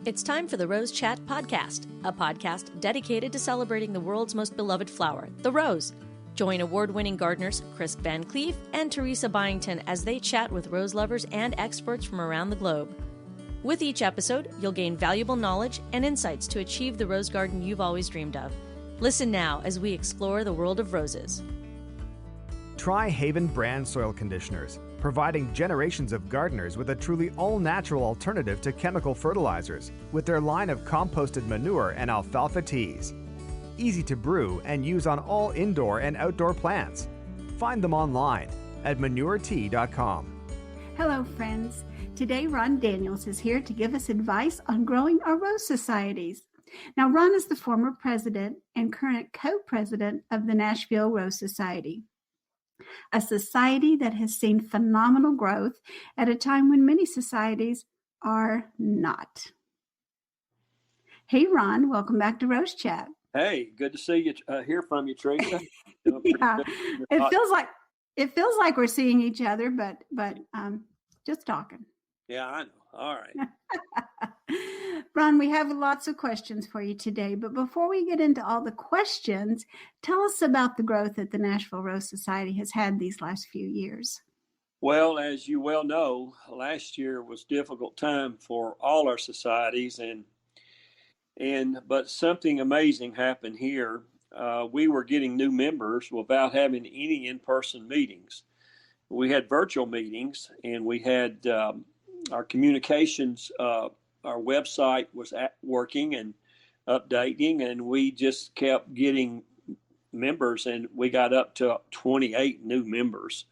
It's time for the Rose Chat podcast, a podcast dedicated to celebrating the world's most beloved flower, the rose. Join award-winning gardeners Chris Van Cleef and Teresa Byington as they chat with rose lovers and experts from around the globe. With each episode, you'll gain valuable knowledge and insights to achieve the rose garden you've always dreamed of. Listen now as we explore the world of roses. Try Haven brand soil conditioners, providing generations of gardeners with a truly all-natural alternative to chemical fertilizers with their line of composted manure and alfalfa teas. Easy to brew and use on all indoor and outdoor plants. Find them online at manuretea.com. Hello, friends. Today, Ron Daniels is here to give us advice on growing our rose societies. Now, Ron is the former president and current co-president of the Nashville Rose Society, a society that has seen phenomenal growth at a time when many societies are not. Hey, Ron, welcome back to Rose Chat. Hey, good to see you. Hear from you, Teresa. Yeah, it feels like we're seeing each other, but just talking. Yeah, I know. All right. Ron, we have lots of questions for you today, but before we get into all the questions, tell us about the growth that the Nashville Rose Society has had these last few years. Well, as you well know, last year was a difficult time for all our societies, but something amazing happened here. We were getting new members without having any in-person meetings. We had virtual meetings, and we had our communications. Our website was working and updating, and we just kept getting members, and we got up to 28 new members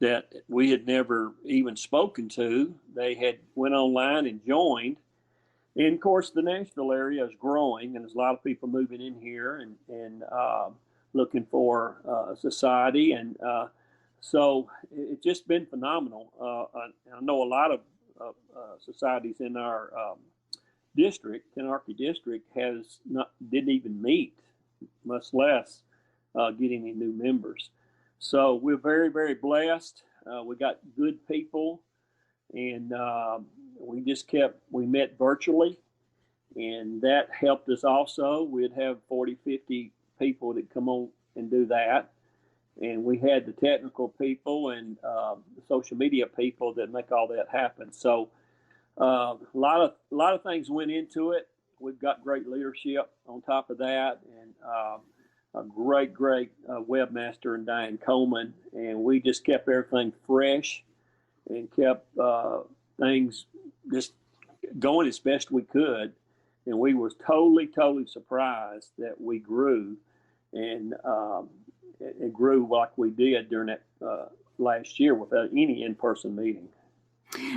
that we had never even spoken to. They had went online and joined. And of course, the Nashville area is growing, and there's a lot of people moving in here and looking for a society. And so it's just been phenomenal. I know a lot of societies in our district, Kenarchy district, didn't even meet, much less get any new members. So we're very, very blessed. We got good people, and we met virtually, and that helped us also. We'd have 40, 50 people that come on and do that. And we had the technical people and the social media people that make all that happen. So a lot of things went into it. We've got great leadership on top of that, and a great webmaster in Diane Coleman. And we just kept everything fresh and kept things just going as best we could. And we were totally surprised that we grew, and it grew like we did during that last year without any in-person meeting.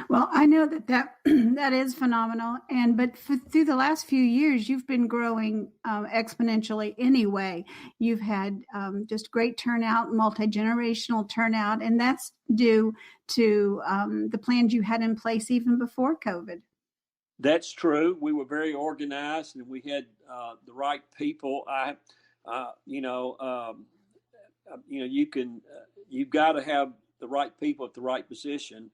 Well, I know that is phenomenal, but through the last few years, you've been growing exponentially anyway. You've had just great turnout, multi-generational turnout, and that's due to the plans you had in place even before COVID. That's true. We were very organized, and we had the right people. You've got to have the right people at the right position.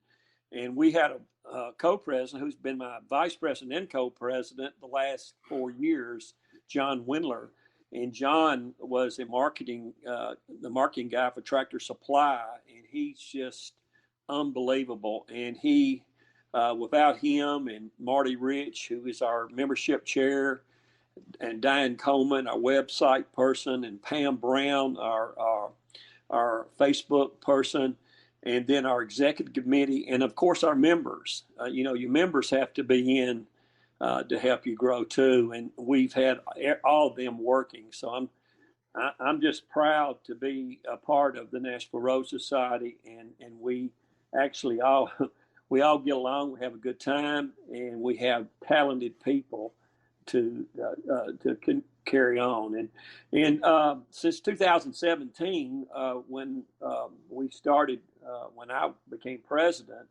And we had a co-president who's been my vice president and co-president the last 4 years, John Windler. And John was the marketing guy for Tractor Supply, and he's just unbelievable. And he, without him and Marty Rich, who is our membership chair, and Diane Coleman, our website person, and Pam Brown, our Facebook person, and then our executive committee, and of course our members. Your members have to be in to help you grow too, and we've had all of them working. So I'm just proud to be a part of the Nashville Rose Society, and we actually all get along. We have a good time, and we have talented people to carry on. And since 2017, when we started, when I became president,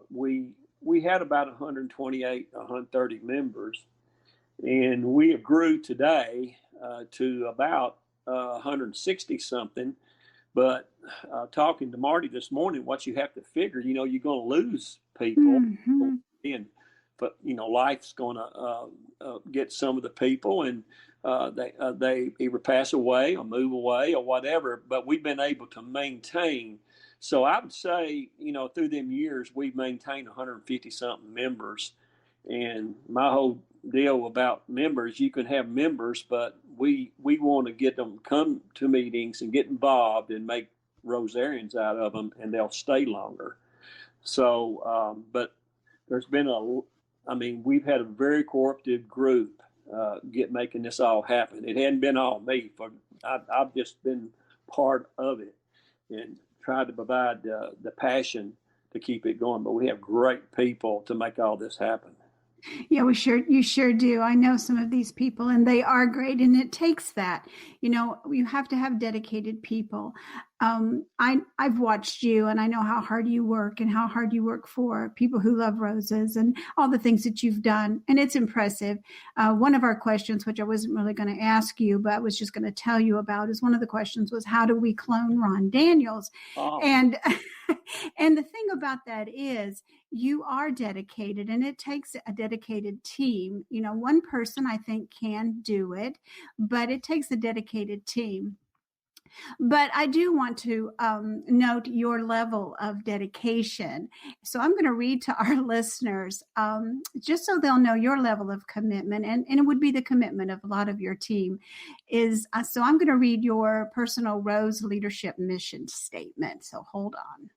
we had about 128, 130 members, and we grew today to about 160 something. But talking to Marty this morning, what you have to figure, you're going to lose people. Mm-hmm. And life's going to get some of the people, and they either pass away or move away or whatever. But we've been able to maintain. So I would say, through them years, we've maintained 150 something members. And my whole deal about members, you can have members, but we want to get them come to meetings and get involved and make Rosarians out of them, and they'll stay longer. So, but there's been we've had a very cooperative group making this all happen. It hadn't been all me. I've just been part of it and tried to provide the passion to keep it going. But we have great people to make all this happen. Yeah, you sure do. I know some of these people, and they are great, and it takes that. You have to have dedicated people. I've watched you, and I know how hard you work and how hard you work for people who love roses and all the things that you've done, and it's impressive. One of our questions, which I wasn't really going to ask you, but I was just going to tell you about, is one of the questions was, how do we clone Ron Daniels? Oh. And and the thing about that is you are dedicated, and it takes a dedicated team. One person I think can do it, but it takes a dedicated team. But I do want to note your level of dedication. So I'm going to read to our listeners, just so they'll know your level of commitment, and it would be the commitment of a lot of your team. So I'm going to read your personal Rose leadership mission statement. So hold on.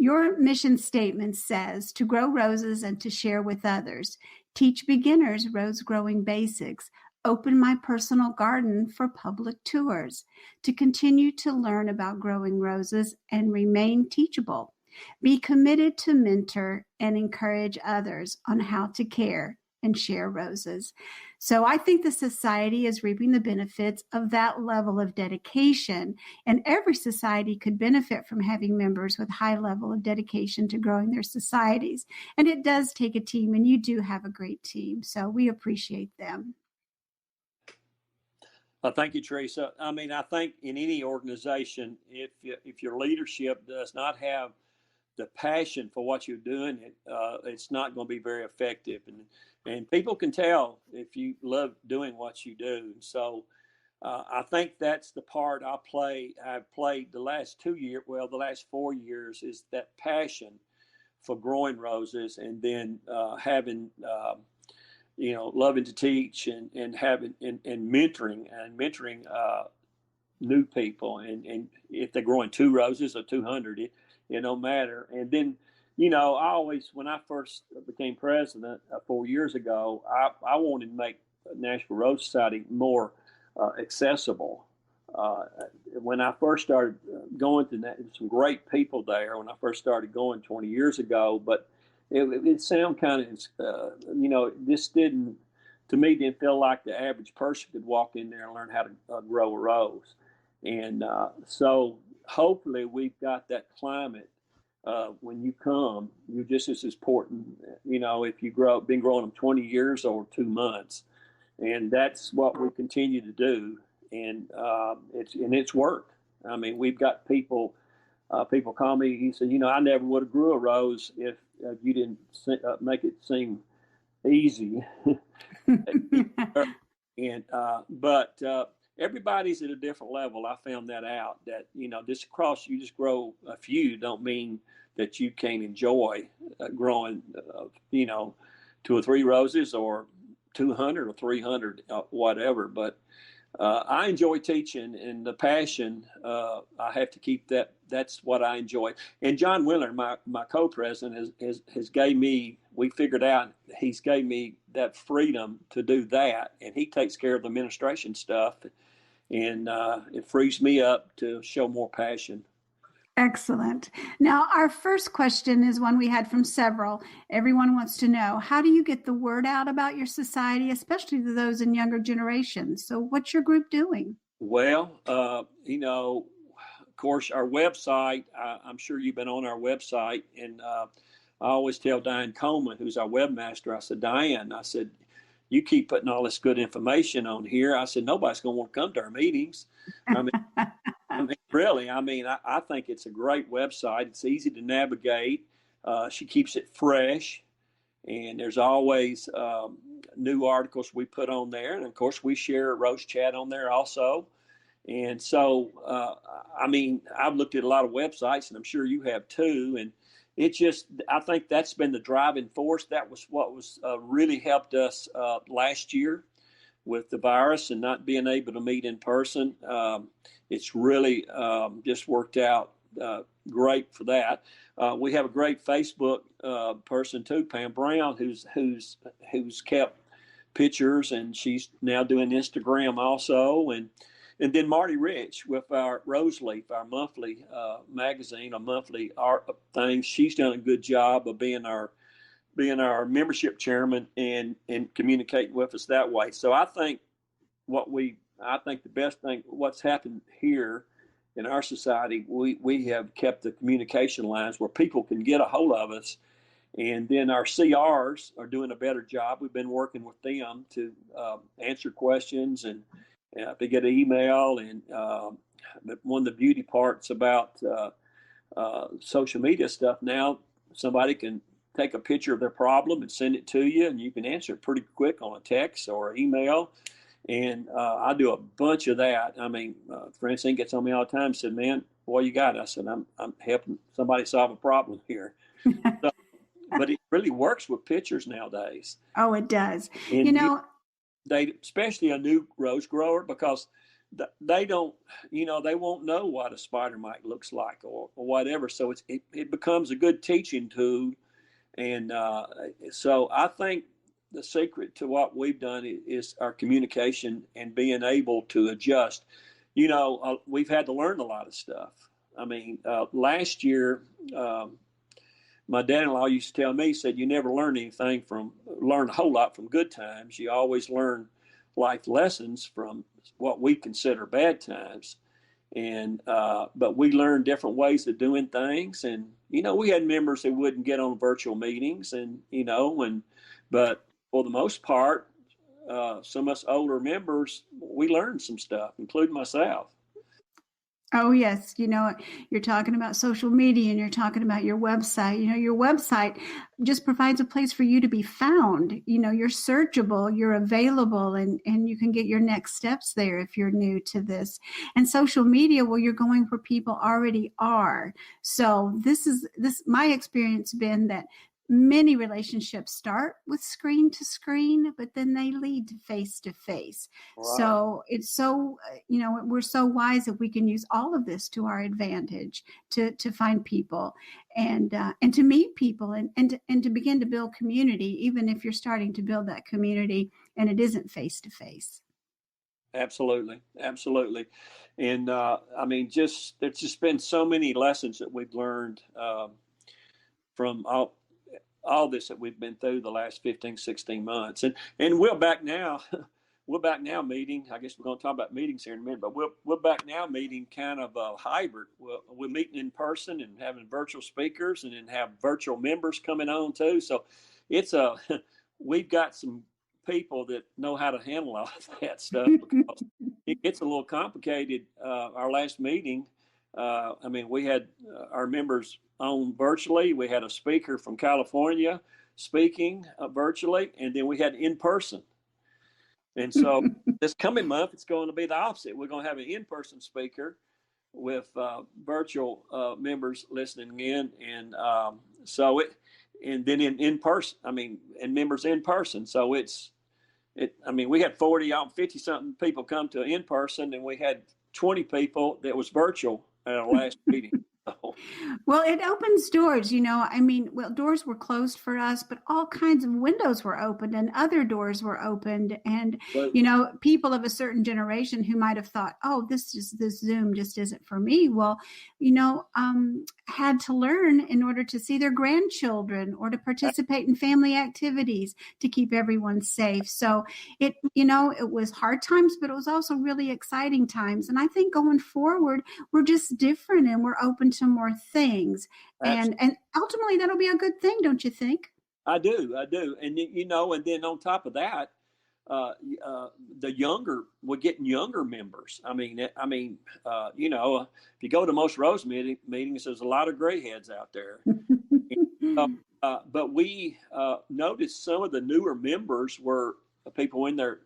Your mission statement says to grow roses and to share with others, teach beginners rose growing basics, open my personal garden for public tours, to continue to learn about growing roses and remain teachable, be committed to mentor and encourage others on how to care and share roses. So I think the society is reaping the benefits of that level of dedication, and every society could benefit from having members with high level of dedication to growing their societies. And it does take a team, and you do have a great team. So we appreciate them. Thank you, Teresa. I think in any organization, if your leadership does not have the passion for what you're doing, it's not going to be very effective. And people can tell if you love doing what you do. So I think that's the part I've played the last 2 years, the last 4 years, is that passion for growing roses, and then having loving to teach and having and mentoring new people, and if they're growing 2 roses or 200, it don't matter. And then I always, when I first became president 4 years ago, I wanted to make Nashville Rose Society more accessible. When I first started going to that, some great people there when I first started going 20 years ago, but it sounded kind of, this didn't feel like the average person could walk in there and learn how to grow a rose. And so hopefully we've got that climate. When you come, you're just as important, if you been growing them 20 years or 2 months. And that's what we continue to do. And it's worked. We've got people call me, he said, I never would have grew a rose if you didn't make it seem easy. And but everybody's at a different level. I found that out, that you just grow a few don't mean that you can't enjoy growing 2 or 3 roses or 200 or 300, whatever. But I enjoy teaching, and the passion, I have to keep that. That's what I enjoy. And John Willer, my co-president, has gave me, we figured out, he's gave me that freedom to do that. And he takes care of the administration stuff. And it frees me up to show more passion. Excellent. Now, our first question is one we had from several. Everyone wants to know, how do you get the word out about your society, especially to those in younger generations? So what's your group doing? Well, of course, our website, I'm sure you've been on our website, and I always tell Diane Coleman, who's our webmaster, I said, Diane, you keep putting all this good information on here. I said, nobody's going to want to come to our meetings. Really, I think it's a great website. It's easy to navigate. She keeps it fresh. and there's always new articles we put on there. And of course, we share Rose Chat on there also. And so, I mean, I've looked at a lot of websites, and I'm sure you have too. And it just, I think that's been the driving force. That was what was really helped us last year with the virus and not being able to meet in person. It's really just worked out great for that. We have a great Facebook person too, Pam Brown, who's kept pictures, and she's now doing Instagram also. And then Marty Rich with our Rose Leaf, our monthly magazine, a monthly art thing. She's done a good job of being our membership chairman and communicating with us that way. So I think the best thing, what's happened here in our society, we have kept the communication lines where people can get a hold of us. And then our CRs are doing a better job. We've been working with them to answer questions, and they get an email. And one of the beauty parts about social media stuff now, somebody can take a picture of their problem and send it to you, and you can answer it pretty quick on a text or email. And I do a bunch of that. I mean, Francine gets on me all the time and said, "Man, what you got?" I said, I'm helping somebody solve a problem here. So, but it really works with pictures nowadays. Oh, it does. And they, especially a new rose grower, because they don't, they won't know what a spider mite looks like or whatever. So it becomes a good teaching tool. And so I think the secret to what we've done is our communication and being able to adjust. We've had to learn a lot of stuff. I mean, last year, my dad-in-law used to tell me, he said, you never learn a whole lot from good times. You always learn life lessons from what we consider bad times. And, but we learned different ways of doing things. And, we had members that wouldn't get on virtual meetings but for the most part, some of us older members, we learned some stuff, including myself. Oh, yes. You're talking about social media, and you're talking about your website. Your website just provides a place for you to be found. You're searchable, you're available, and you can get your next steps there if you're new to this. And social media, well, you're going where people already are. So my experience been that many relationships start with screen to screen, but then they lead to face to face. Wow. So it's so, we're so wise that we can use all of this to our advantage to find people and to meet people and to begin to build community, even if you're starting to build that community and it isn't face to face. Absolutely. Absolutely. And there's just been so many lessons that we've learned from all this that we've been through the last 15, 16 months. And we're back now meeting. I guess we're going to talk about meetings here in a minute, but we're back now meeting kind of a hybrid. We're meeting in person and having virtual speakers, and then have virtual members coming on too. So we've got some people that know how to handle all of that stuff, because it gets a little complicated. Our last meeting, we had our members on virtually. We had a speaker from California speaking virtually, and then we had in person. And so this coming month, it's going to be the opposite. We're going to have an in-person speaker with virtual members listening in, and and then in person. And members in person. So we had 50 something people come to in person, and we had 20 people that was virtual at our last meeting. Well, it opens doors, doors were closed for us, but all kinds of windows were opened and other doors were opened. And, people of a certain generation who might have thought, oh, this Zoom just isn't for me. Well, had to learn in order to see their grandchildren or to participate in family activities to keep everyone safe. So it was hard times, but it was also really exciting times. And I think going forward, we're just different and we're open to more things. And ultimately that'll be a good thing, don't you think? I do. And and then on top of that, we're getting younger members. If you go to most Rose meetings, there's a lot of gray heads out there. But we noticed some of the newer members were people in their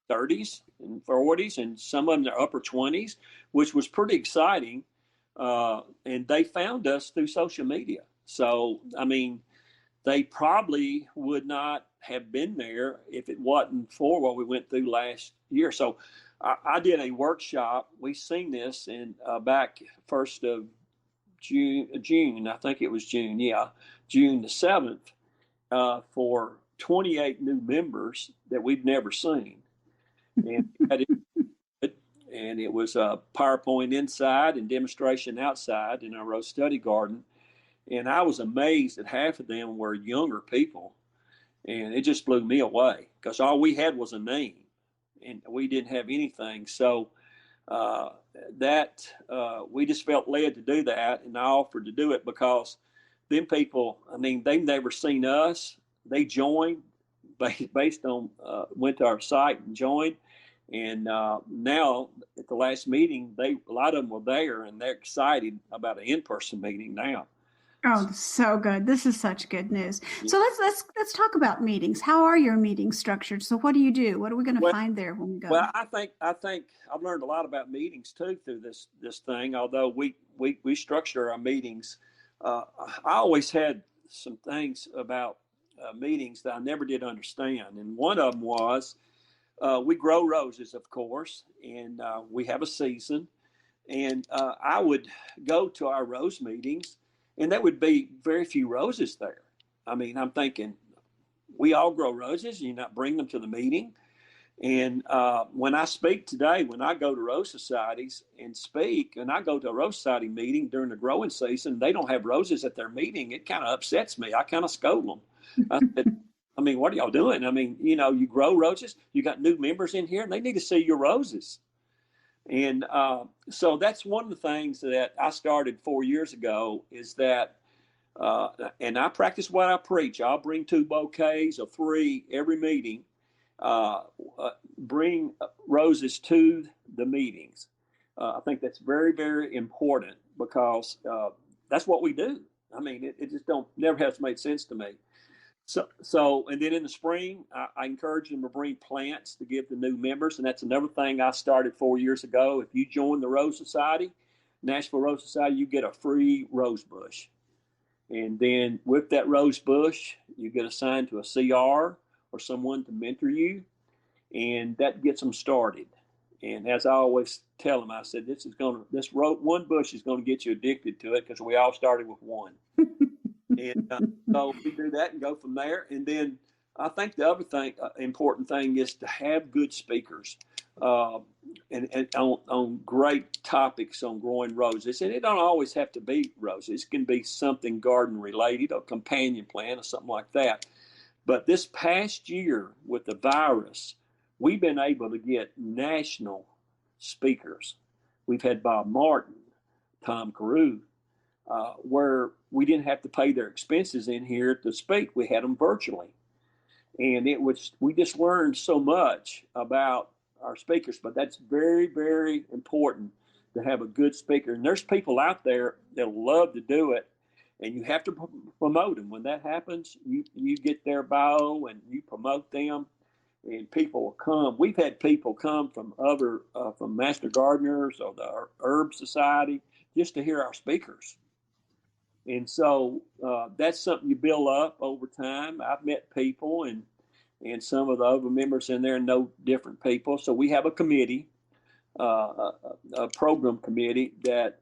30s and 40s, and some of them in their upper 20s, which was pretty exciting. And they found us through social media. So, I mean, they probably would not have been there if it wasn't for what we went through last year. So I did a workshop. We seen this in back 1st of June, I think it was June, June the 7th, for 28 new members that we'd never seen. And it was a PowerPoint inside and demonstration outside in our Rose Study Garden. And I was amazed that half of them were younger people. And it just blew me away because all we had was a name and we didn't have anything. So we just felt led to do that. And I offered to do it because them people, I mean, they've never seen us. They joined based on, went to our site and joined. And now at the last meeting, a lot of them were there and they're excited about an in-person meeting now. Oh, so good. This is such good news. So let's talk about meetings. How are your meetings structured? So what do you do? What are we going to find there when we go? Well, I think I've learned a lot about meetings too through this thing. Although we structure our meetings, I always had some things about meetings that I never did understand, and one of them was we grow roses, of course, and we have a season, and I would go to our rose meetings. And there would be very few roses there. I mean, I'm thinking, we all grow roses, you not bring them to the meeting. And when I speak today, when I go to Rose Societies and speak, and I go to a Rose Society meeting during the growing season, they don't have roses at their meeting, it kind of upsets me. I kind of scold them. I said, I mean, what are y'all doing? I mean, you grow roses, you got new members in here, and they need to see your roses. And so that's one of the things that I started 4 years ago is that, and I practice what I preach. I'll bring 2 bouquets or 3 every meeting, bring roses to the meetings. I think that's very, very important because that's what we do. I mean, it just never has made sense to me. So, and then in the spring, I encourage them to bring plants to give the new members. And that's another thing I started 4 years ago. If you join the Rose Society, Nashville Rose Society, you get a free rose bush. And then with that rose bush, you get assigned to a CR or someone to mentor you. And that gets them started. And as I always tell them, I said, this one bush is going to get you addicted to it because we all started with one. And so we do that and go from there. And then I think the other important thing is to have good speakers and on great topics on growing roses. And it don't always have to be roses. It can be something garden related, a companion plant or something like that. But this past year with the virus, we've been able to get national speakers. We've had Bob Martin, Tom Carew, where we didn't have to pay their expenses in here to speak. We had them virtually. And we just learned so much about our speakers, but that's very, very important to have a good speaker. And there's people out there that love to do it, and you have to promote them. When that happens, you get their bio and you promote them, and people will come. We've had people come from from Master Gardeners or the Herb Society just to hear our speakers. And so that's something you build up over time. I've met people and some of the other members in there know different people. So we have a committee, a program committee that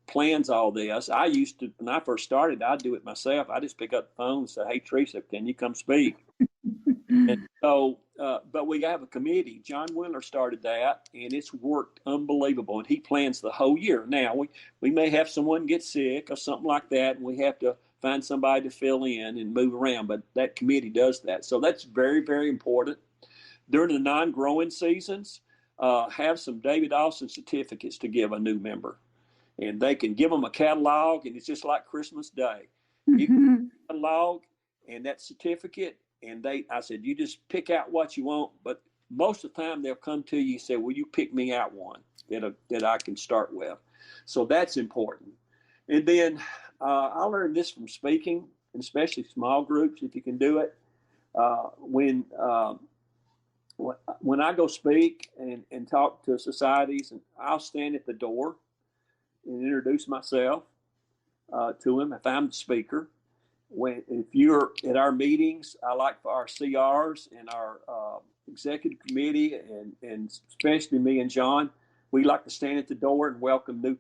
plans all this. I used to, when I first started, I'd do it myself. I just pick up the phone and say, hey, Teresa, can you come speak? And so, but we have a committee. John Wheeler started that, and it's worked unbelievable. And he plans the whole year. Now, we may have someone get sick or something like that, and we have to find somebody to fill in and move around. But that committee does that. So that's very, very important. During the non-growing seasons, have some David Austin certificates to give a new member. And they can give them a catalog, and it's just like Christmas Day. You can get a catalog and that certificate. And I said, you just pick out what you want. But most of the time they'll come to you and say, will you pick me out one that I can start with? So that's important. And then I learned this from speaking and especially small groups if you can do it. When I go speak and talk to societies, and I'll stand at the door and introduce myself to them if I'm the speaker. If you're at our meetings, I like for our CRs and our executive committee, and especially me and John, we like to stand at the door and welcome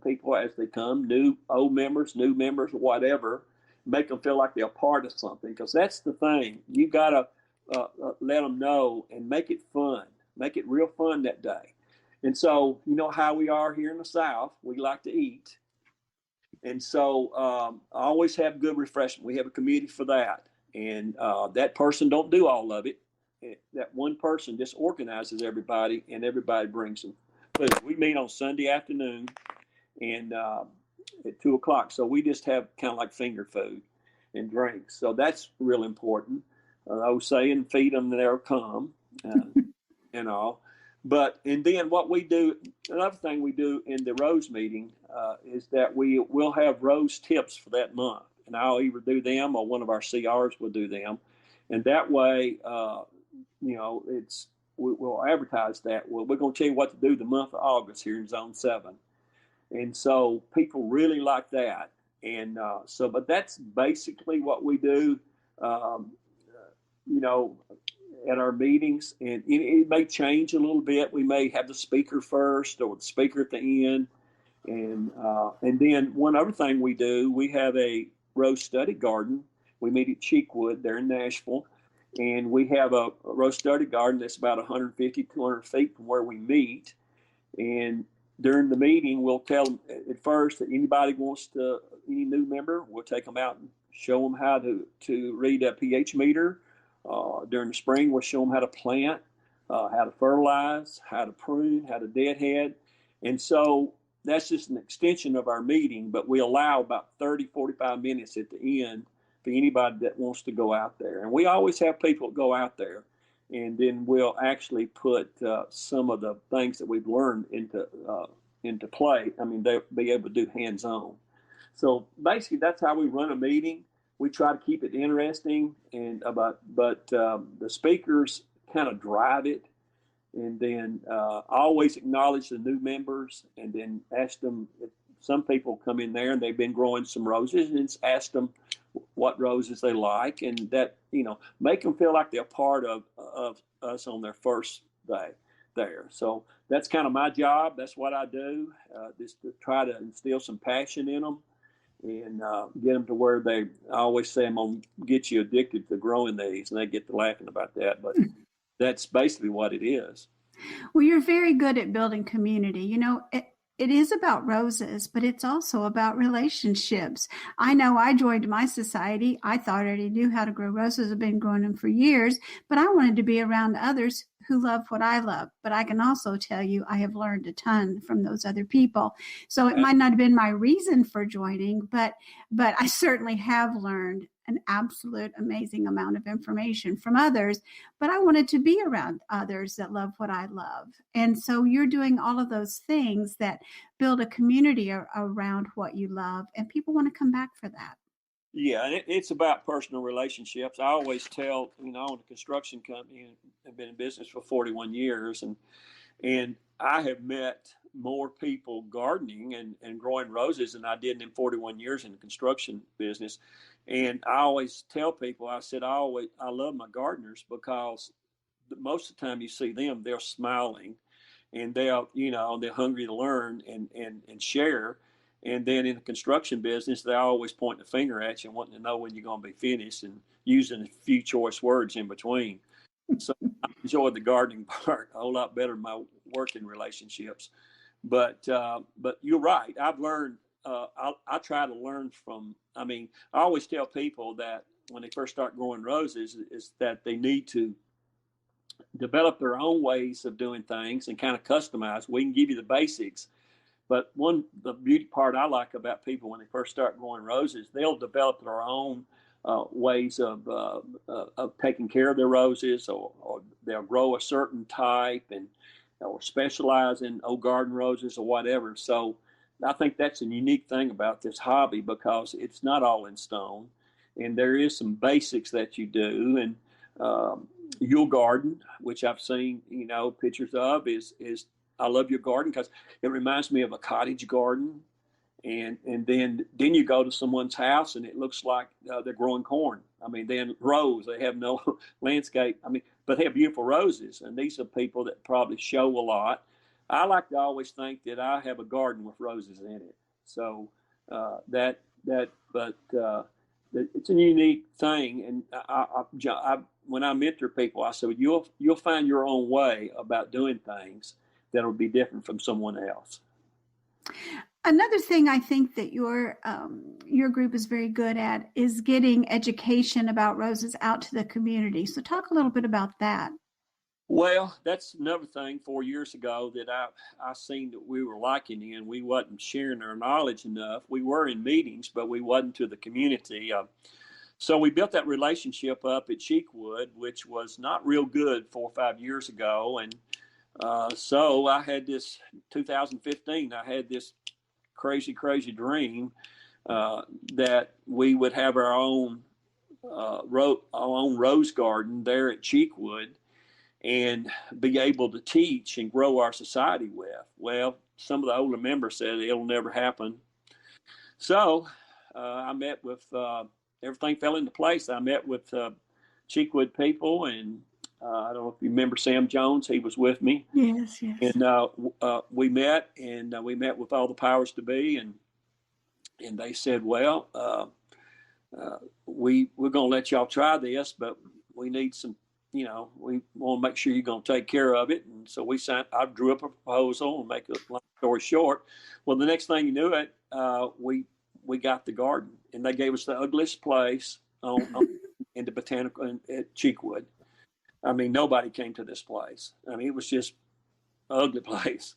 people as they come, old members, new members, whatever, make them feel like they're a part of something, because that's the thing. You got to let them know and make it fun, make it real fun that day. And so, you know how we are here in the South, we like to eat. And so I always have good refreshment. We have a committee for that. And that person don't do all of it. That one person just organizes everybody, and everybody brings them food. We meet on Sunday afternoon and at 2:00. So we just have kind of like finger food and drinks. So that's real important. I was saying, feed them, they'll come and all. And then what we do, another thing we do in the Rose meeting is that we'll have Rose tips for that month. And I'll either do them or one of our CRs will do them. And that way, we'll advertise that. Well, we're going to tell you what to do the month of August here in Zone 7. And so people really like that. And but that's basically what we do, at our meetings. And it may change a little bit. We may have the speaker first or the speaker at the end. And then one other thing we do, we have a rose study garden. We meet at Cheekwood there in Nashville. And we have a rose study garden that's about 150, 200 feet from where we meet. And during the meeting, we'll tell them at first that any new member, we'll take them out and show them how to read a pH meter. During the spring, we'll show them how to plant, how to fertilize, how to prune, how to deadhead. And so that's just an extension of our meeting, but we allow about 30, 45 minutes at the end for anybody that wants to go out there. And we always have people go out there, and then we'll actually put some of the things that we've learned into play. I mean, they'll be able to do hands-on. So basically, that's how we run a meeting. We try to keep it interesting, but the speakers kind of drive it. And then I always acknowledge the new members, and then ask them if some people come in there and they've been growing some roses, and just ask them what roses they like, and that, make them feel like they're part of us on their first day there. So that's kind of my job. That's what I do, just to try to instill some passion in them and get them to where I always say, I'm going to get you addicted to growing these, and they get to laughing about that. But that's basically what it is. Well, you're very good at building community. It is about roses, but it's also about relationships. I know I joined my society. I thought I already knew how to grow roses. I've been growing them for years, but I wanted to be around others who love what I love. But I can also tell you I have learned a ton from those other people. So it might not have been my reason for joining, but I certainly have learned an absolute amazing amount of information from others. But I wanted to be around others that love what I love. And so you're doing all of those things that build a community around what you love, and people want to come back for that. Yeah, and it's about personal relationships. I always tell, I own a construction company and have been in business for 41 years, and I have met more people gardening and growing roses than I did in 41 years in the construction business. And I always tell people, I said, I love my gardeners, because most of the time you see them, they're smiling, and they're hungry to learn and share. And then in the construction business, they're always pointing a finger at you and wanting to know when you're going to be finished, and using a few choice words in between. So I enjoy the gardening part a whole lot better than my working relationships. But you're right. I've learned, I try to learn from, I always tell people that when they first start growing roses is that they need to develop their own ways of doing things and kind of customize. We can give you the basics. But the beauty part I like about people when they first start growing roses, they'll develop their own ways of taking care of their roses, or they'll grow a certain type or specialize in garden roses or whatever. So I think that's a unique thing about this hobby, because it's not all in stone. and there is some basics that you do. And your garden, which I've seen, pictures of, is I love your garden because it reminds me of a cottage garden. And then you go to someone's house and it looks like they're growing corn. I mean, then they have no landscape. I mean, but they have beautiful roses. And these are people that probably show a lot. I like to always think that I have a garden with roses in it. So it's a unique thing. And I when I mentor people, I say, you'll find your own way about doing things that'll be different from someone else. Another thing I think that your group is very good at is getting education about roses out to the community. So talk a little bit about that. Well, that's another thing 4 years ago that I seen that we were lacking in. We wasn't sharing our knowledge enough. We were in meetings, but we wasn't to the community. So we built that relationship up at Cheekwood, which was not real good 4 or 5 years ago. And so I had this 2015, I had this crazy dream that we would have our own rose garden there at Cheekwood and be able to teach and grow our society with. Well, some of the older members said it'll never happen. So I met with, everything fell into place. I met with Cheekwood people, and I don't know if you remember Sam Jones. He was with me. Yes. And we met, and we met with all the powers to be, and they said, well, we're going to let y'all try this, but we need some, we want to make sure you're going to take care of it. And so I drew up a proposal, and make a long story short. Well, the next thing you knew it, we got the garden, and they gave us the ugliest place in the botanical at Cheekwood. I mean, nobody came to this place. I mean, it was just an ugly place.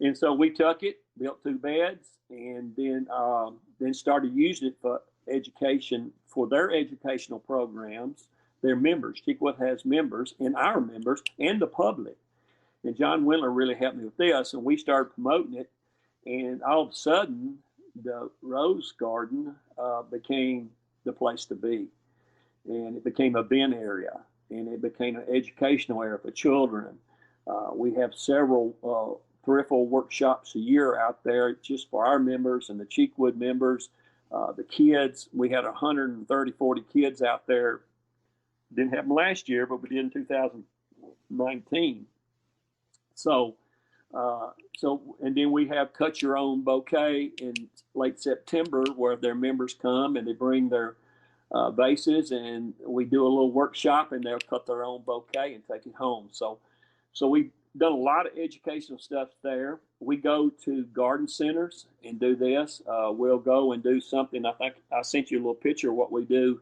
And so we took it, built 2 beds, and then started using it for education, for their educational programs, their members. Cheekwood has members, and our members, and the public. And John Wendler really helped me with this, and we started promoting it. And all of a sudden, the Rose Garden became the place to be. And it became a event area. And it became an educational area for children. We have several 3 or 4 workshops a year out there just for our members and the Cheekwood members. The kids, we had 130, 40 kids out there. Didn't happen last year, but we did in 2019. So, and then we have Cut Your Own Bouquet in late September, where their members come and they bring their vases, and we do a little workshop, and they'll cut their own bouquet and take it home. So we've done a lot of educational stuff there. We go to garden centers and do this. We'll go and do something. I think I sent you a little picture of what we do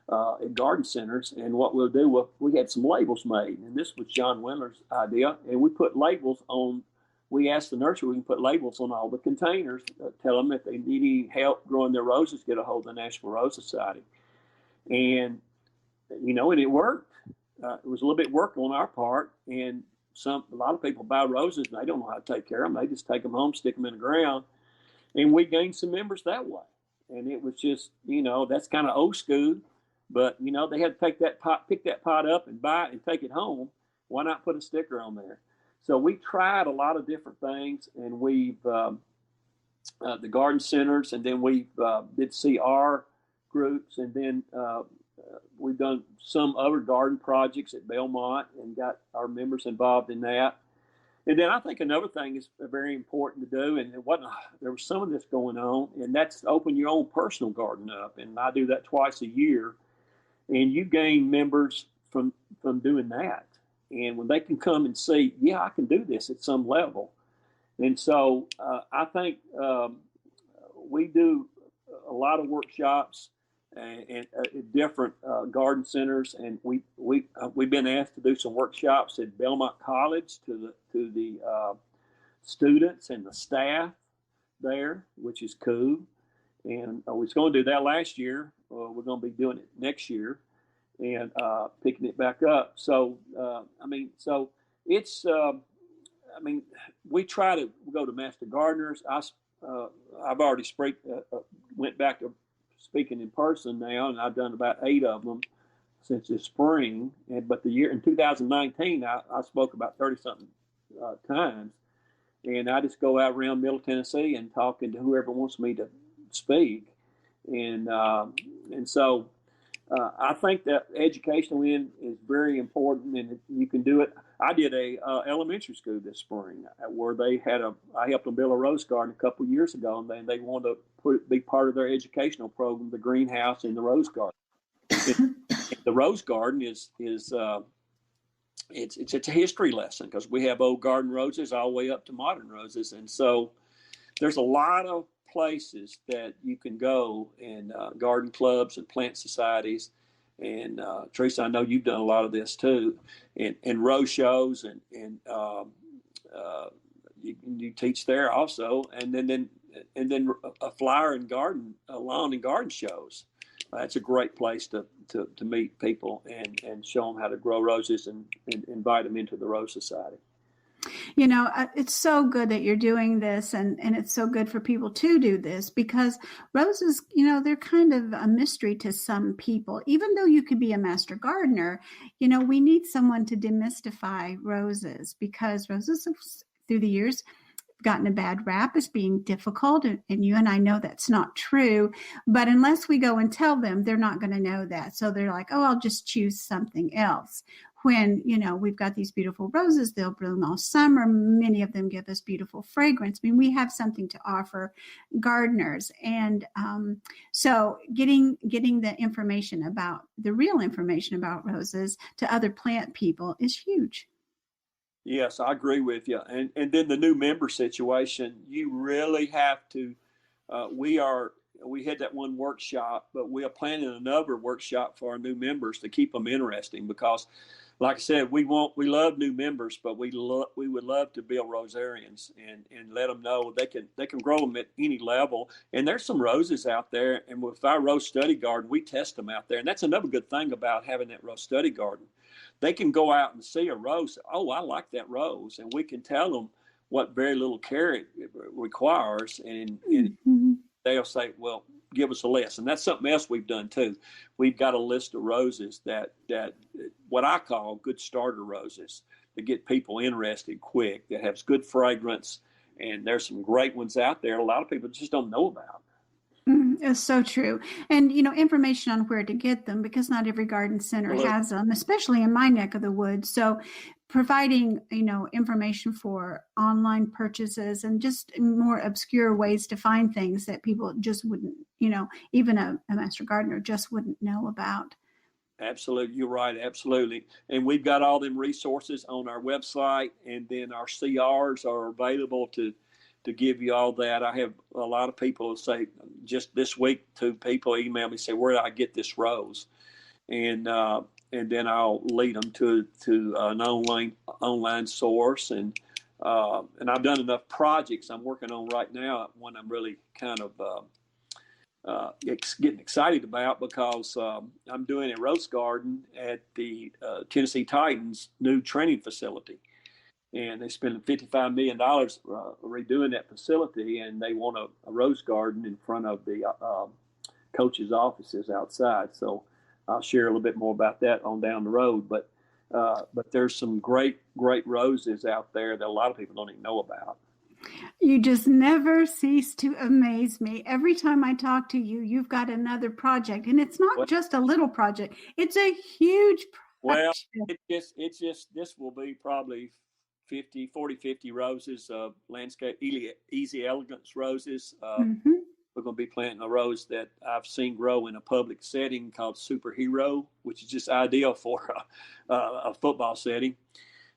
at garden centers, and what we'll do. We had some labels made, and this was John Wendler's idea. And we put labels on. We asked the nursery, we can put labels on all the containers, tell them if they need any help growing their roses, get a hold of the Nashville Rose Society. And, and it worked. It was a little bit work on our part. And a lot of people buy roses and they don't know how to take care of them. They just take them home, stick them in the ground. And we gained some members that way. And it was just, that's kind of old school. But, they had to pick that pot up and buy it and take it home. Why not put a sticker on there? So we tried a lot of different things, and we've the garden centers, and then we did CR groups, and then we've done some other garden projects at Belmont and got our members involved in that. And then I think another thing is very important to do, and there was some of this going on, and that's open your own personal garden up. And I do that twice a year, and you gain members from doing that. And when they can come and see, yeah, I can do this at some level. And so I think we do a lot of workshops and different garden centers, and we've been asked to do some workshops at Belmont College to the students and the staff there, which is cool. And we was going to do that last year. We're going to be doing it next year and picking it back up. So it's we try to go to master gardeners. I've already went back to speaking in person now, and I've done about 8 of them since this spring. But the year in 2019, I spoke about 30-something times. And I just go out around Middle Tennessee and talking to whoever wants me to speak. And so I think that educational end is very important, and you can do it. I did a elementary school this spring where I helped them build a rose garden a couple of years ago, and they wanted to be part of their educational program, the greenhouse and the rose garden. The rose garden is it's a history lesson, because we have old garden roses all the way up to modern roses, and so there's a lot of places that you can go, and garden clubs and plant societies. And Teresa, I know you've done a lot of this too, and rose shows, and you teach there also, and then a flower and garden, lawn and garden shows. That's a great place to meet people and show them how to grow roses and invite them into the Rose Society. You know, it's so good that you're doing this, and it's so good for people to do this, because roses, you know, they're kind of a mystery to some people. Even though you could be a master gardener, you know, we need someone to demystify roses, because roses have, through the years, gotten a bad rap as being difficult, and you and I know that's not true, but unless we go and tell them, they're not going to know that. So they're like, oh, I'll just choose something else. When, you know, we've got these beautiful roses, they'll bloom all summer. Many of them give us beautiful fragrance. I mean, we have something to offer gardeners. And so getting the information about, the real information about roses to other plant people is huge. Yes, I agree with you. And then the new member situation, you really have to, we had that one workshop, but we are planning another workshop for our new members to keep them interesting, because like I said, we love new members, but we would love to build Rosarians and let them know they can grow them at any level. And there's some roses out there, and with our rose study garden, we test them out there. And that's another good thing about having that rose study garden. They can go out and see a rose. Oh, I like that rose, and we can tell them what very little care it requires, and they'll say, well, give us a list. And that's something else we've done too. We've got a list of roses that what I call good starter roses, to get people interested quick, that has good fragrance. And there's some great ones out there a lot of people just don't know about. It's so true. And, you know, information on where to get them, because not every garden center has them, especially in my neck of the woods. So providing, you know, information for online purchases and just more obscure ways to find things that people just wouldn't, you know, even a master gardener just wouldn't know about. Absolutely. You're right. Absolutely. And we've got all them resources on our website, and then our CRs are available to give you all that. I have a lot of people say, just this week, 2 people email me, say, where do I get this rose? And then I'll lead them to an online source. And I've done enough projects I'm working on right now, one I'm really kind of getting excited about, because I'm doing a rose garden at the Tennessee Titans' new training facility. And they spent $55 million redoing that facility, and they want a rose garden in front of the coach's offices outside. So I'll share a little bit more about that on down the road. But there's some great roses out there that a lot of people don't even know about. You just never cease to amaze me. Every time I talk to you, you've got another project, and it's not just a little project; it's a huge project. Well, it's just this will be probably 50 roses, landscape, easy elegance roses. We're going to be planting a rose that I've seen grow in a public setting called Superhero, which is just ideal for a football setting.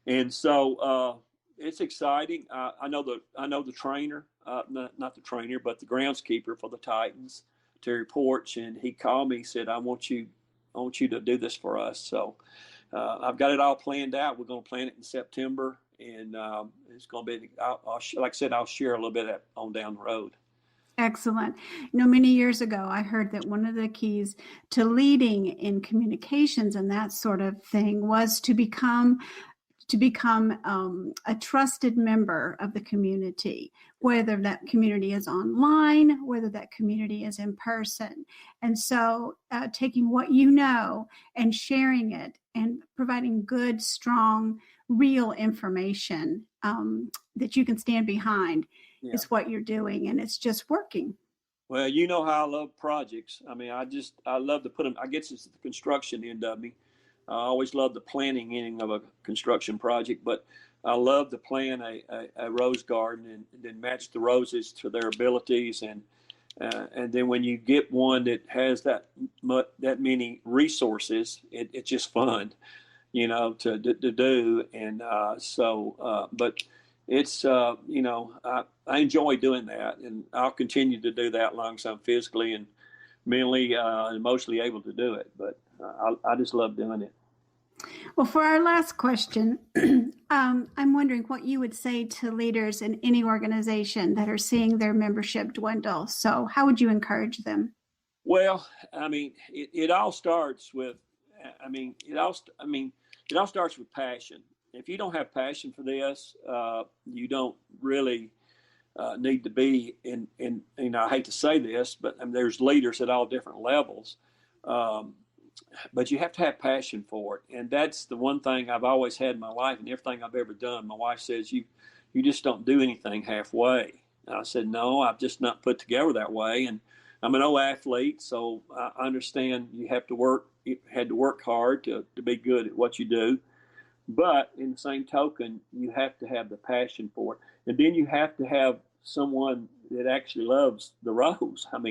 And so it's exciting. I know the trainer, not the trainer, but the groundskeeper for the Titans, Terry Porch, and he called me. He said, I want you to do this for us. So I've got it all planned out. We're going to plant it in September. And it's going to be, like I said, I'll share a little bit of that on down the road. Excellent. You know, many years ago, I heard that one of the keys to leading in communications and that sort of thing was to to become a trusted member of the community, whether that community is online, whether that community is in person. And so taking what you know and sharing it and providing good, strong, real information that you can stand behind is what you're doing, and it's just working. Well, you know how I love projects. I mean, I love to put them, I guess it's the construction end of me. I always love the planning end of a construction project, but I love to plan a rose garden and then match the roses to their abilities. And then when you get one that has that many resources, it's just fun, you know, to do. And but it's, you know, I enjoy doing that, and I'll continue to do that as long as I'm physically and mentally and emotionally able to do it. But I just love doing it. Well, for our last question, I'm wondering what you would say to leaders in any organization that are seeing their membership dwindle. So how would you encourage them? Well, I mean, it all starts with, it all starts with passion. If you don't have passion for this, you don't really need to be in, you know, I hate to say this, but I mean, there's leaders at all different levels. But you have to have passion for it. And that's the one thing I've always had in my life, and everything I've ever done. My wife says, you just don't do anything halfway. And I said, no, I've just not put together that way. And I'm an old athlete, so I understand you had to work hard to be good at what you do. But in the same token, you have to have the passion for it. And then you have to have someone that actually loves the rose. I've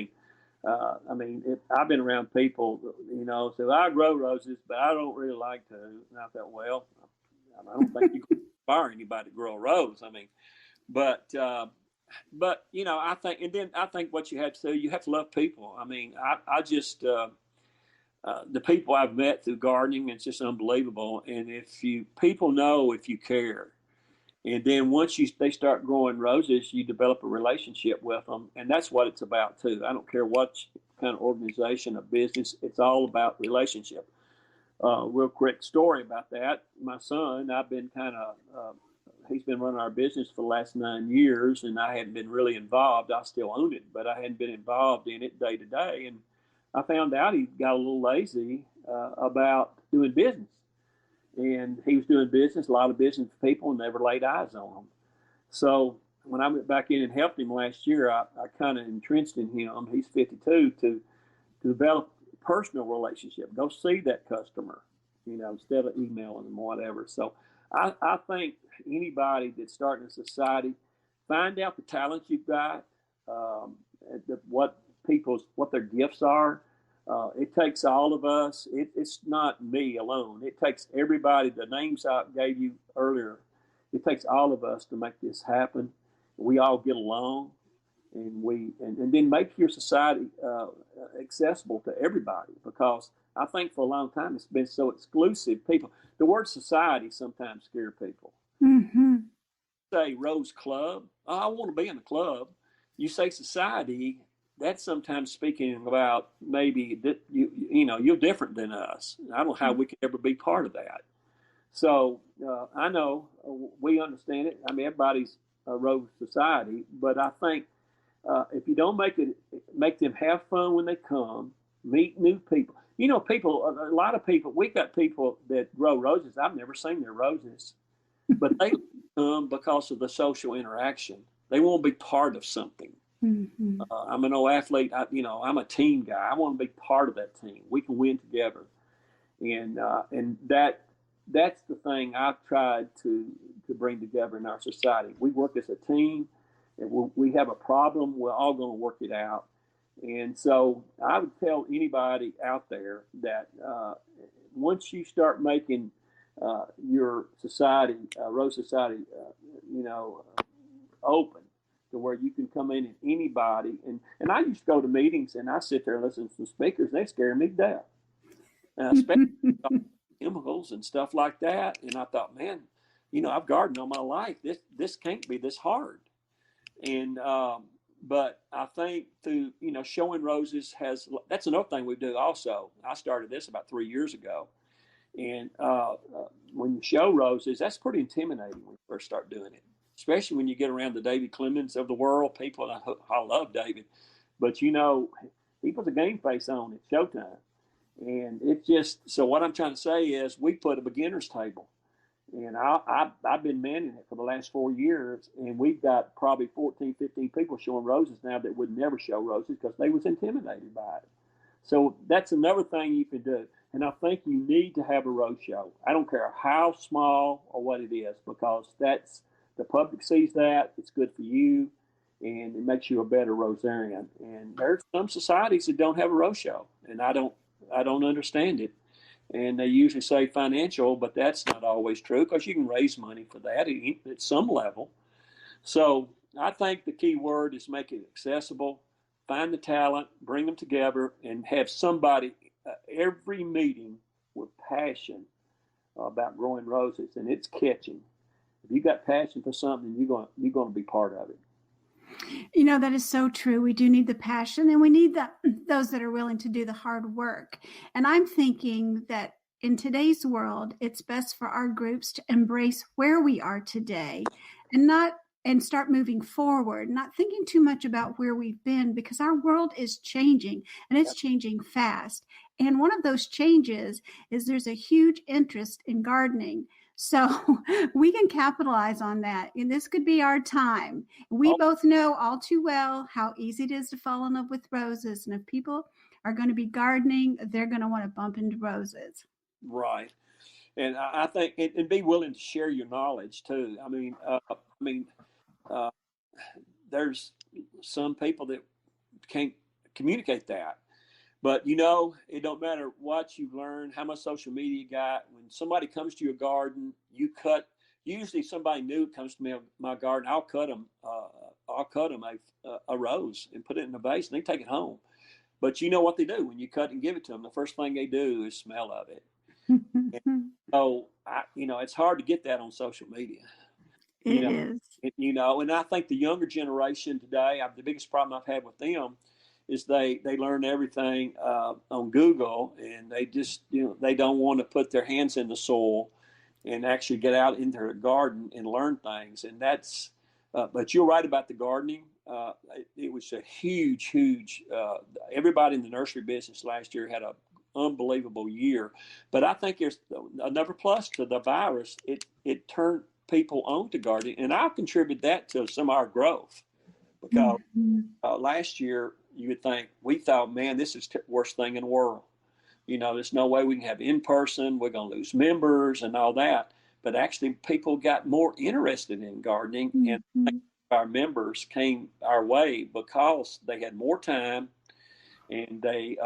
been around people, you know, say, I grow roses, but I don't really like to. And I thought, well, I don't think you can inspire anybody to grow a rose. But you know, I think what you have to do, you have to love people. I mean, I just, the people I've met through gardening, it's just unbelievable. And people know if you care. And then once they start growing roses, you develop a relationship with them. And that's what it's about, too. I don't care what kind of organization or business, it's all about relationship. Real quick story about that. My son, he's been running our business for the last 9 years, and I hadn't been really involved. I still own it, but I hadn't been involved in it day to day. And I found out he got a little lazy about doing business. And he was doing business, a lot of business people, and never laid eyes on them. So when I went back in and helped him last year, I kind of entrenched in him. He's 52 to develop a personal relationship. Go see that customer, you know, instead of emailing them or whatever. So I think anybody that's starting a society, find out the talents you've got, what their gifts are. It takes all of us. It's not me alone. It takes everybody. The names I gave you earlier, it takes all of us to make this happen. We all get along, and then make your society accessible to everybody, because I think for a long time it's been so exclusive. The word society sometimes scare people. Mm-hmm. Say Rose Club, oh, I want to be in the club. You say society, that's sometimes speaking about maybe that you're different than us. I don't know how we could ever be part of that. So I know we understand it. I mean, everybody's a Rose Society, but I think if you don't make them have fun when they come, meet new people. You know, a lot of people, we got people that grow roses. I've never seen their roses, but they come because of the social interaction. They want to be part of something. Mm-hmm. I'm an old athlete. I'm a team guy. I want to be part of that team. We can win together, and that's the thing I've tried to bring together in our society. We work as a team, and we have a problem. We're all going to work it out. And so I would tell anybody out there that once you start making your society, Rose Society, open to where you can come in and anybody. And I used to go to meetings and I sit there and listen to some speakers. They scare me to death. Especially chemicals and stuff like that. And I thought, man, I've gardened all my life. This can't be this hard. And but I think through showing roses that's another thing we do also. I started this about 3 years ago, and when you show roses, that's pretty intimidating when you first start doing it, especially when you get around the David Clemens of the world. People, I love David, but he puts a game face on at showtime. And it just, so what I'm trying to say is we put a beginner's table. And I've been manning it for the last 4 years, and we've got probably 14, 15 people showing roses now that would never show roses because they was intimidated by it. So that's another thing you can do. And I think you need to have a rose show. I don't care how small or what it is, because the public sees that, it's good for you, and it makes you a better Rosarian. And there's some societies that don't have a rose show, and I don't understand it. And they usually say financial, but that's not always true, because you can raise money for that at some level. So I think the key word is make it accessible, find the talent, bring them together, and have somebody every meeting with passion about growing roses, and it's catching. If you got passion for something, you're going to be part of it. That is so true. We do need the passion, and we need those that are willing to do the hard work. And I'm thinking that in today's world, it's best for our groups to embrace where we are today and start moving forward, not thinking too much about where we've been, because our world is changing, and it's changing fast. And one of those changes is there's a huge interest in gardening. So we can capitalize on that. And this could be our time. We both know all too well how easy it is to fall in love with roses. And if people are going to be gardening, they're going to want to bump into roses. Right. And I think, and be willing to share your knowledge too. There's some people that can't communicate that. But, it don't matter what you learn, how much social media you got. When somebody comes to your garden, usually somebody new comes to my garden, I'll cut them a rose and put it in a vase, and they take it home. But you know what they do when you cut and give it to them? The first thing they do is smell of it. So, it's hard to get that on social media. It is. And I think the younger generation today, the biggest problem I've had with them is they learn everything on Google, and they just, they don't want to put their hands in the soil and actually get out into their garden and learn things. And that's, but you're right about the gardening. It was a huge, everybody in the nursery business last year had an unbelievable year. But I think there's another plus to the virus. It turned people on to gardening, and I'll contribute that to some of our growth, because last year, you would think, we thought, man, this is the worst thing in the world. There's no way we can have in person. We're going to lose members and all that. But actually, people got more interested in gardening, and our members came our way because they had more time, and they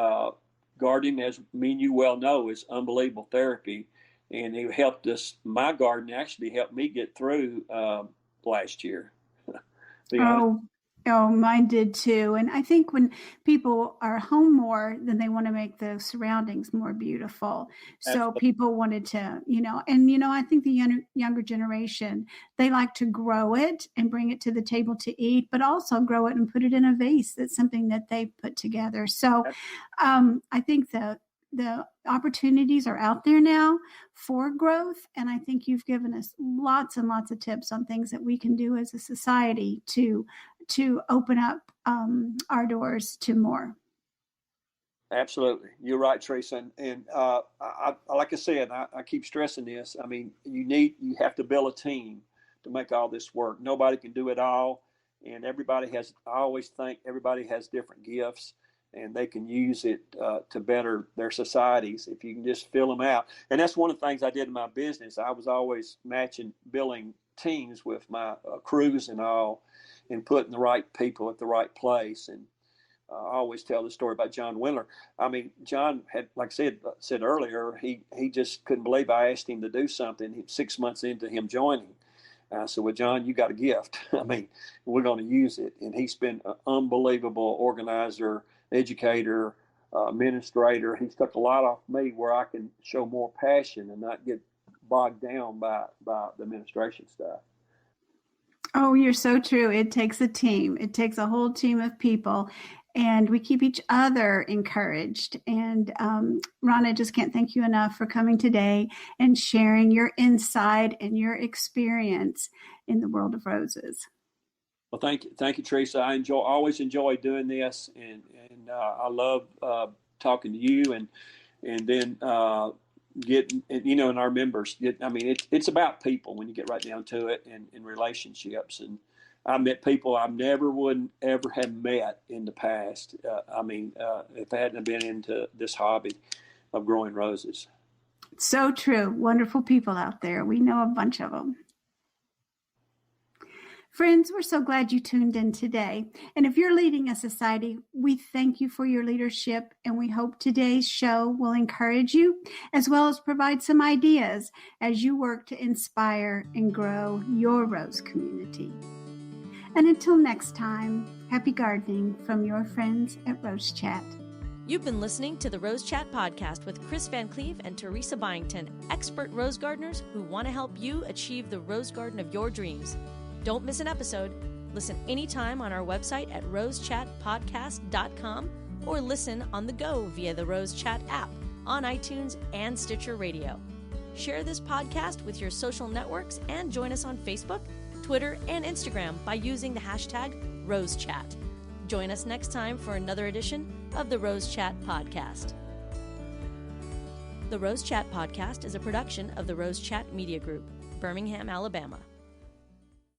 gardening, as me and you well know, is unbelievable therapy, and it helped us. My garden actually helped me get through last year. Oh, mine did too. And I think when people are home more, then they want to make the surroundings more beautiful. So Absolutely. People wanted to, I think the younger generation, they like to grow it and bring it to the table to eat, but also grow it and put it in a vase. That's something that they put together. So I think the opportunities are out there now for growth. And I think you've given us lots and lots of tips on things that we can do as a society to open up our doors to more. Absolutely. You're right, Teresa. And I, like I said, I keep stressing this. I mean, you have to build a team to make all this work. Nobody can do it all. And I always think everybody has different gifts, and they can use it to better their societies if you can just fill them out. And that's one of the things I did in my business. I was always building teams with my crews and all, and putting the right people at the right place. And I always tell the story about John Windler. I mean, John had, like I said earlier, he just couldn't believe I asked him to do something 6 months into him joining. I said, well, John, you got a gift. I mean, we're going to use it. And he's been an unbelievable organizer, educator, administrator. He's took a lot off me where I can show more passion and not get bogged down by the administration stuff. Oh, you're so true. It takes a team. It takes a whole team of people. and we keep each other encouraged. And Ron, I just can't thank you enough for coming today and sharing your insight and your experience in the world of roses. Well, thank you, Teresa. I always enjoy doing this, and I love talking to you, and then getting, and our members. It's about people when you get right down to it, and relationships. And I met people I never would ever have met in the past. If I hadn't been into this hobby of growing roses. So true. Wonderful people out there. We know a bunch of them. Friends, we're so glad you tuned in today. And if you're leading a society, we thank you for your leadership, and we hope today's show will encourage you as well as provide some ideas as you work to inspire and grow your rose community. And until next time, happy gardening from your friends at Rose Chat. You've been listening to the Rose Chat podcast with Chris Van Cleve and Teresa Byington, expert rose gardeners who want to help you achieve the rose garden of your dreams. Don't miss an episode. Listen anytime on our website at rosechatpodcast.com or listen on the go via the Rose Chat app on iTunes and Stitcher Radio. Share this podcast with your social networks and join us on Facebook, Twitter, and Instagram by using the hashtag RoseChat. Join us next time for another edition of the Rose Chat podcast. The Rose Chat podcast is a production of the Rose Chat Media Group, Birmingham, Alabama.